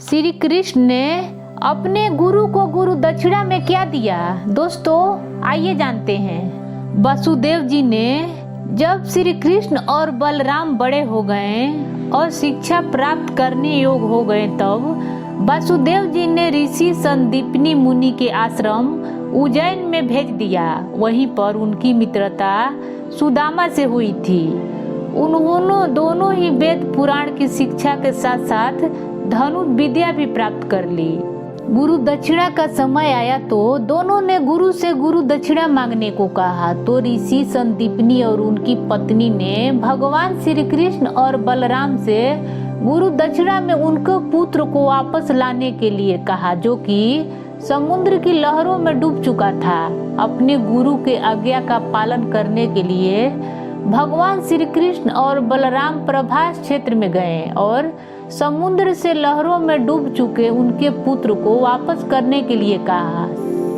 श्री कृष्ण ने अपने गुरु को गुरु दक्षिणा में क्या दिया? दोस्तों आइए जानते हैं। वसुदेव जी ने जब श्री कृष्ण और बलराम बड़े हो गए और शिक्षा प्राप्त करने योग्य हो गए, तब वसुदेव जी ने ऋषि संदीपनी मुनि के आश्रम उज्जैन में भेज दिया। वहीं पर उनकी मित्रता सुदामा से हुई थी। उन्होंने दोनों ही वेद पुराण की शिक्षा के साथ साथ धनुष विद्या भी प्राप्त कर ली। गुरु दक्षिणा का समय आया तो दोनों ने गुरु से गुरु दक्षिणा मांगने को कहा। तो ऋषि संदीपनी और उनकी पत्नी ने भगवान श्री कृष्ण और बलराम से गुरु दक्षिणा में उनके पुत्र को वापस लाने के लिए कहा, जो कि समुद्र की लहरों में डूब चुका था। अपने गुरु के आज्ञा का पालन करने के लिए भगवान श्री कृष्ण और बलराम प्रभास क्षेत्र में गए और समुद्र से लहरों में डूब चुके उनके पुत्र को वापस करने के लिए कहा।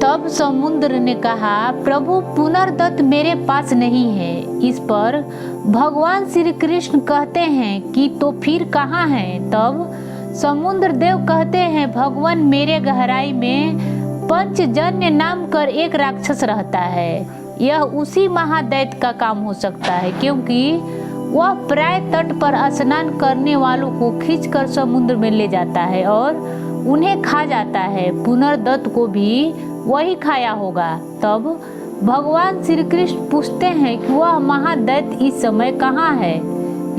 तब समुद्र ने कहा, प्रभु पुनर्दत्त मेरे पास नहीं है। इस पर भगवान श्री कृष्ण कहते हैं कि तो फिर कहाँ है? तब समुद्र देव कहते हैं, भगवान मेरे गहराई में पंचजन्य नाम कर एक राक्षस रहता है। यह उसी महादैत्य का काम हो सकता है, क्योंकि वह प्राय तट पर स्नान करने वालों को खींचकर समुद्र में ले जाता है और उन्हें खा जाता है। पुनर्दत्त को भी वही खाया होगा। तब भगवान श्री कृष्ण पूछते हैं कि वह महादैत्य इस समय कहाँ है?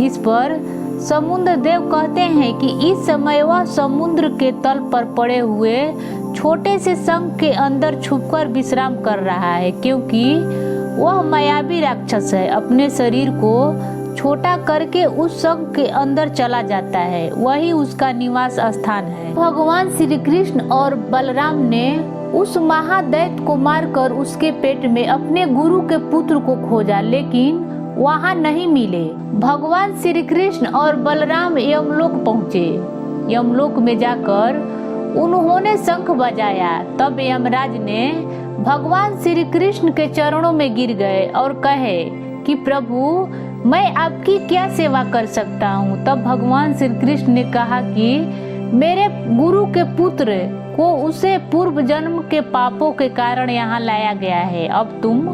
इस पर समुद्र देव कहते हैं कि इस समय वह समुद्र के तल पर पड़े हुए छोटे से शंख के अंदर छुपकर विश्राम कर रहा है, क्योंकि वह मायावी राक्षस है। अपने शरीर को छोटा करके उस शंख के अंदर चला जाता है, वही उसका निवास स्थान है। भगवान श्री कृष्ण और बलराम ने उस महादैत्य को मारकर उसके पेट में अपने गुरु के पुत्र को खोजा, लेकिन वहां नहीं मिले। भगवान श्री कृष्ण और बलराम यमलोक पहुँचे। यमलोक में जाकर उन्होंने शंख बजाया। तब यमराज ने भगवान श्री कृष्ण के चरणों में गिर गए और कहे कि प्रभु मैं आपकी क्या सेवा कर सकता हूँ? तब भगवान श्री कृष्ण ने कहा कि मेरे गुरु के पुत्र को उसे पूर्व जन्म के पापों के कारण यहाँ लाया गया है। अब तुम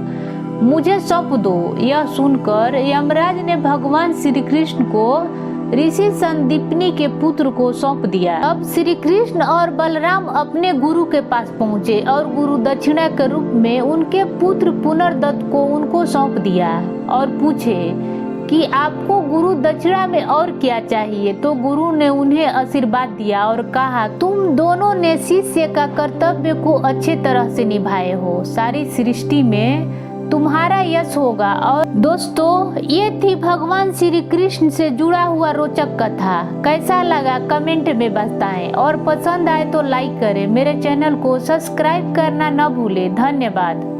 मुझे सौंप दो। यह सुनकर यमराज ने भगवान श्री कृष्ण को ऋषि संदीपनी के पुत्र को सौंप दिया। अब श्री कृष्ण और बलराम अपने गुरु के पास पहुँचे और गुरु दक्षिणा के रूप में उनके पुत्र पुनर्दत्त को उनको सौंप दिया और पूछे कि आपको गुरु दक्षिणा में और क्या चाहिए? तो गुरु ने उन्हें आशीर्वाद दिया और कहा, तुम दोनों ने शिष्य का कर्तव्य को अच्छे तरह से निभाए हो। सारी सृष्टि में तुम्हारा यश होगा। और दोस्तों ये थी भगवान श्री कृष्ण से जुड़ा हुआ रोचक कथा। कैसा लगा कमेंट में बताएं और पसंद आए तो लाइक करें। मेरे चैनल को सब्सक्राइब करना न भूलें। धन्यवाद।